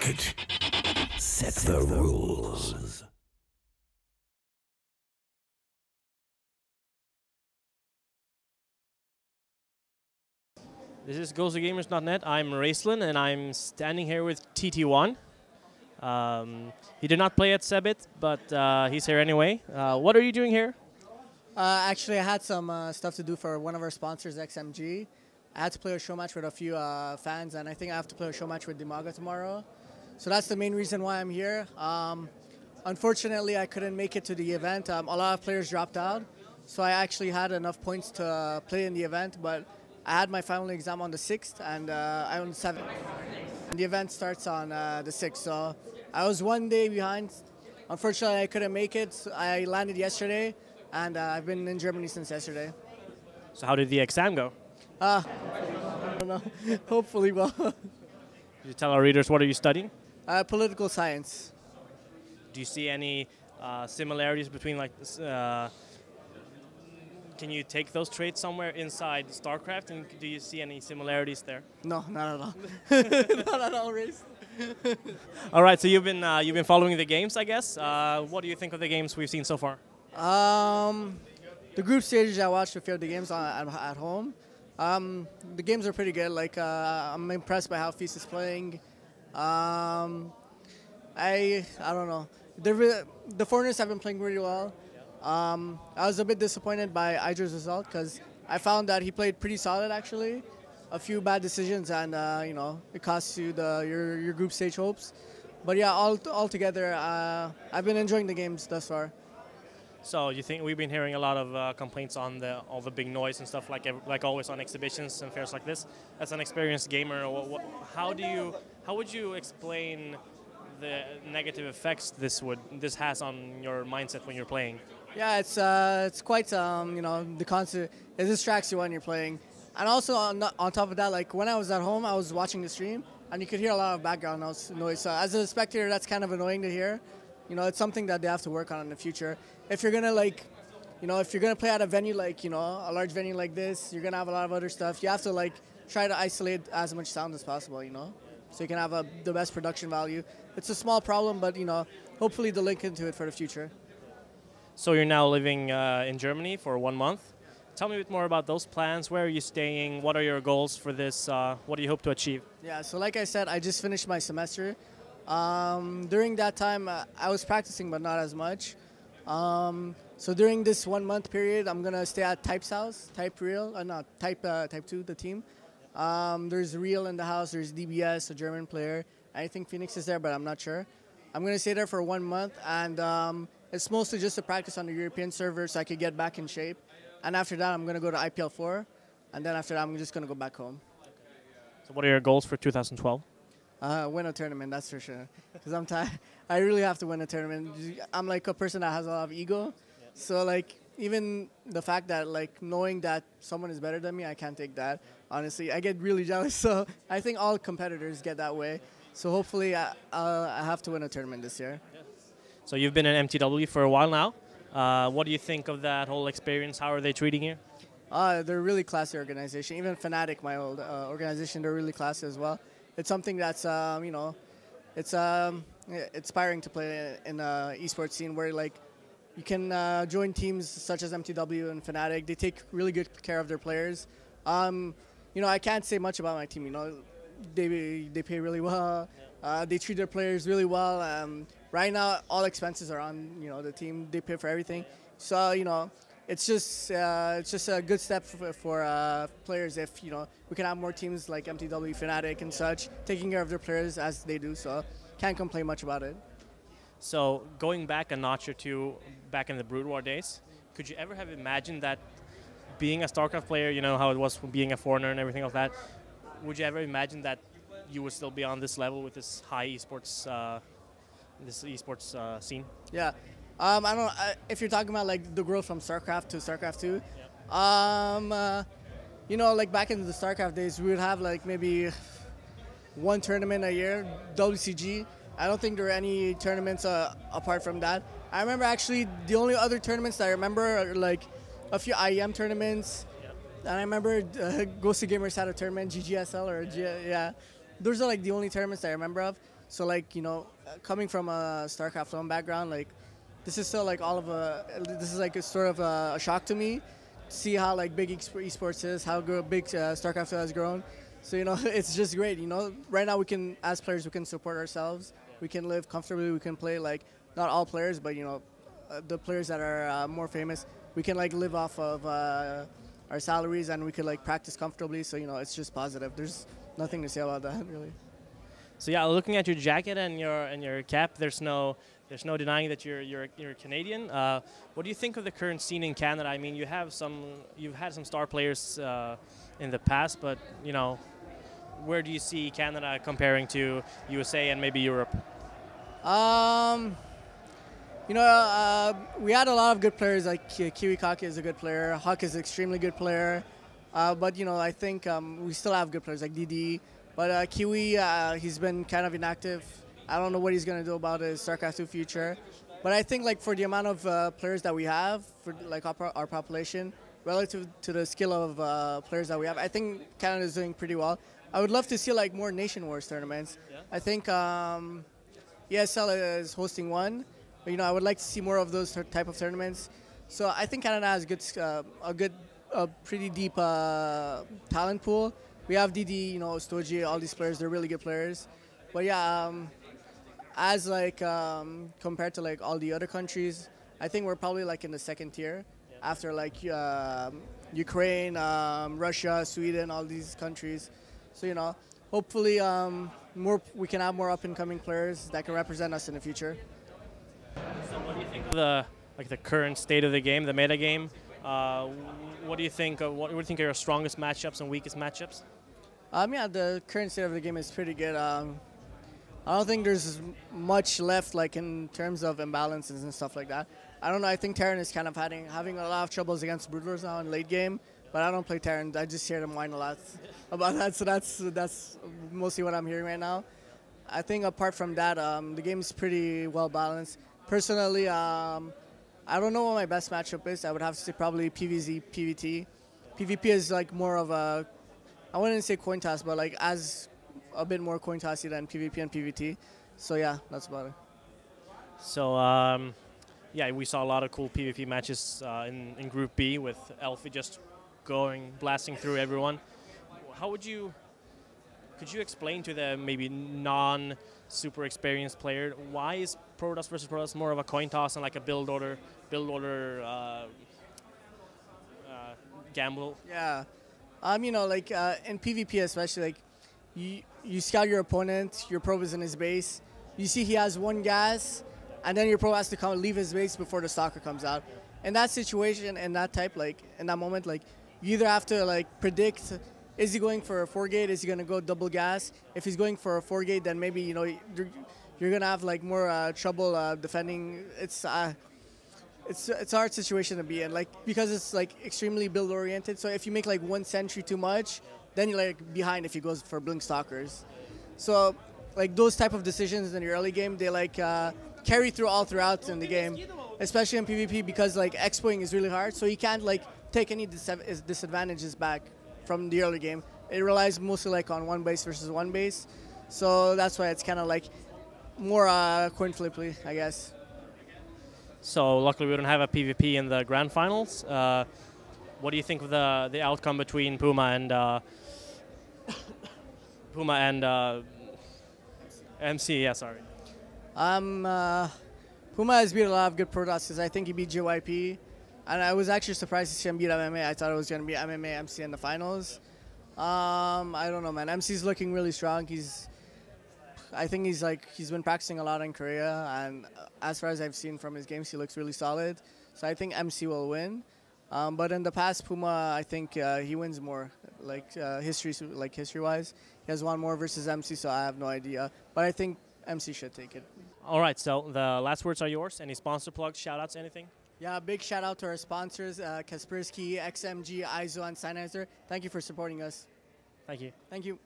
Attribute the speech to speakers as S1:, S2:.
S1: Bracket. Set the rules.
S2: This is GhostGamers.net. I'm Raceland, and I'm standing here with TT1. He did not play at Sebit, but he's here anyway. What are you doing here?
S3: Actually, I had some stuff to do for one of our sponsors, XMG. I had to play a show match with a few fans, and I think I have to play a show match with Dimaga tomorrow. So that's the main reason why I'm here. Unfortunately, I couldn't make it to the event. A lot of players dropped out, so I actually had enough points to play in the event, but I had my final exam on the 6th, and I on the 7th. And the event starts on the 6th, so I was 1 day behind. Unfortunately, I couldn't make it. I landed yesterday, and I've been in Germany since yesterday.
S2: So how did the exam go?
S3: I don't know. Hopefully well.
S2: Could you tell our readers what are you studying?
S3: Political science.
S2: Do you see any similarities between like this, can you take those traits somewhere inside StarCraft, and do you see any similarities there?
S3: No, not at all. Not at all, Race.
S2: All right, so you've been following the games, I guess. What do you think of the games we've seen so far?
S3: The group stages, I watched a few of the games at home. The games are pretty good. Like I'm impressed by how Feast is playing. I don't know. The foreigners have been playing really well. I was a bit disappointed by Idra's result because I found that he played pretty solid actually. A few bad decisions, and you know, it costs you your group stage hopes. But yeah, all together, I've been enjoying the games thus far.
S2: So you think we've been hearing a lot of complaints on all the big noise and stuff like always on exhibitions and fairs like this. As an experienced gamer, how would you explain the negative effects this has on your mindset when you're playing?
S3: Yeah, it's quite you know, the constant, it distracts you when you're playing, and also on top of that, like when I was at home, I was watching the stream and you could hear a lot of background noise. So as a spectator, that's kind of annoying to hear. You know, it's something that they have to work on in the future. If you're gonna if you're gonna play at a venue like, you know, a large venue like this, you're gonna have a lot of other stuff. You have to like try to isolate as much sound as possible, you know, so you can have the best production value. It's a small problem, but you know, hopefully they'll link into it for the future.
S2: So you're now living in Germany for 1 month. Tell me a bit more about those plans. Where are you staying? What are your goals for this? What do you hope to achieve?
S3: Yeah, so like I said, I just finished my semester. During that time, I was practicing, but not as much. So during this 1 month period, I'm gonna stay at Type's house, Type 2, the team. There's Real in the house. There's DBS, a German player. I think Phoenix is there, but I'm not sure. I'm gonna stay there for 1 month, and it's mostly just to practice on the European server so I could get back in shape. And after that, I'm gonna go to IPL 4, and then after that, I'm just gonna go back home.
S2: So what are your goals for 2012?
S3: Win a tournament, that's for sure. Because I'm tired. I really have to win a tournament. I'm like a person that has a lot of ego. Yeah. So like even the fact that like knowing that someone is better than me, I can't take that. Honestly, I get really jealous. So I think all competitors get that way. So hopefully I have to win a tournament this year. Yeah.
S2: So you've been in MTW for a while now. What do you think of that whole experience? How are they treating you?
S3: They're a really classy organization. Even Fnatic, my old organization, they're really classy as well. It's something that's, you know, it's inspiring to play in an esports scene where like you can join teams such as MTW and Fnatic. They take really good care of their players. You know, I can't say much about my team. You know, they pay really well. They treat their players really well. Right now, all expenses are on, you know, the team. They pay for everything. So you know, it's just a good step for players if, you know, we can have more teams like MTW, Fnatic and such taking care of their players as they do, so can't complain much about it.
S2: So going back a notch or two back in the Brood War days, could you ever have imagined that being a StarCraft player, you know how it was being a foreigner and everything like that, would you ever imagine that you would still be on this level with this high esports scene?
S3: Yeah. I don't know if you're talking about like the growth from StarCraft to StarCraft 2. Yeah. You know, like back in the StarCraft days, we would have like maybe one tournament a year, WCG. I don't think there are any tournaments apart from that. I remember actually the only other tournaments that I remember are like a few IEM tournaments. Yeah. And I remember GhostGamers had a tournament, GGSL or yeah. Those are like the only tournaments that I remember of. So like, you know, coming from a StarCraft 1 background, like this is still like this is like a sort of a shock to me. See how like big esports is, how big StarCraft 2 has grown. So you know, it's just great. You know, right now we can, as players, we can support ourselves. We can live comfortably. We can play like not all players, but you know, the players that are more famous. We can like live off of our salaries, and we could like practice comfortably. So you know, it's just positive. There's nothing to say about that really.
S2: So yeah, looking at your jacket and your cap, there's no denying that you're Canadian. What do you think of the current scene in Canada? I mean, you've had some star players in the past, but you know, where do you see Canada comparing to USA and maybe Europe?
S3: You know, we had a lot of good players. Like Kiwi Kake is a good player. Huck is an extremely good player. But you know, I think we still have good players like DD. But Kiwi, he's been kind of inactive. I don't know what he's going to do about his StarCraft 2 future. But I think like for the amount of players that we have, for like our population, relative to the skill of players that we have, I think Canada is doing pretty well. I would love to see like more Nation Wars tournaments. Yeah. I think ESL is hosting one. But, you know, I would like to see more of those type of tournaments. So I think Canada has a pretty deep talent pool. We have DD, you know, Stoji, all these players. They're really good players. But yeah, as like compared to like all the other countries, I think we're probably like in the second tier after like Ukraine, Russia, Sweden, all these countries. So you know, hopefully we can have more up and coming players that can represent us in the future.
S2: So what do you think of the current state of the game, the meta game? What do you think? What do you think are your strongest matchups and weakest matchups?
S3: Yeah, the current state of the game is pretty good. I don't think there's much left, like in terms of imbalances and stuff like that. I don't know. I think Terran is kind of having a lot of troubles against Broodlords now in late game, but I don't play Terran. I just hear them whine a lot about that. So that's mostly what I'm hearing right now. I think apart from that, the game is pretty well balanced. Personally, I don't know what my best matchup is. I would have to say probably PvZ, PvT. PvP is like more of a, I wouldn't say coin toss, but like as a bit more coin tossy than PvP and PvT. So yeah, that's about it.
S2: So yeah, we saw a lot of cool PvP matches in Group B with Elfie just blasting through everyone. Could you explain to the maybe non-super experienced player why is Protoss versus Protoss more of a coin toss and like a build order gamble?
S3: Yeah, you know, like in PvP especially, like you scout your opponent, your probe is in his base, you see he has one gas, and then your probe has to leave his base before the stalker comes out. In that situation, in that type, like in that moment, like you either have to like predict, is he going for a 4-gate? Is he going to go double gas? If he's going for a 4-gate, then maybe, you know, you're going to have like more trouble defending. It's a hard situation to be in, like because it's like extremely build oriented. So if you make like one sentry too much, then you're like behind if he goes for blink stalkers. So like those type of decisions in the early game, they like carry throughout in the game, especially in PvP because like expoing is really hard. So you can't like take any disadvantages back from the early game. It relies mostly like on one base versus one base. So that's why it's kind of like more coin flippy, I guess.
S2: So luckily we don't have a PvP in the grand finals. What do you think of the outcome between Puma and MC? Yeah, sorry.
S3: Puma has beat a lot of good Protosses. I think he beat JYP. And I was actually surprised to see him beat MMA. I thought it was going to be MMA, MC in the finals. I don't know, man. MC's looking really strong. I think he's been practicing a lot in Korea, and as far as I've seen from his games, he looks really solid. So I think MC will win. But in the past, Puma, I think he wins more, like history-wise. He has won more versus MC, so I have no idea. But I think MC should take it.
S2: All right, so the last words are yours. Any sponsor plugs, shout-outs, anything?
S3: Yeah, big shout out to our sponsors, Kaspersky, XMG, ISO, and Sennheiser. Thank you for supporting us.
S2: Thank you.
S3: Thank you.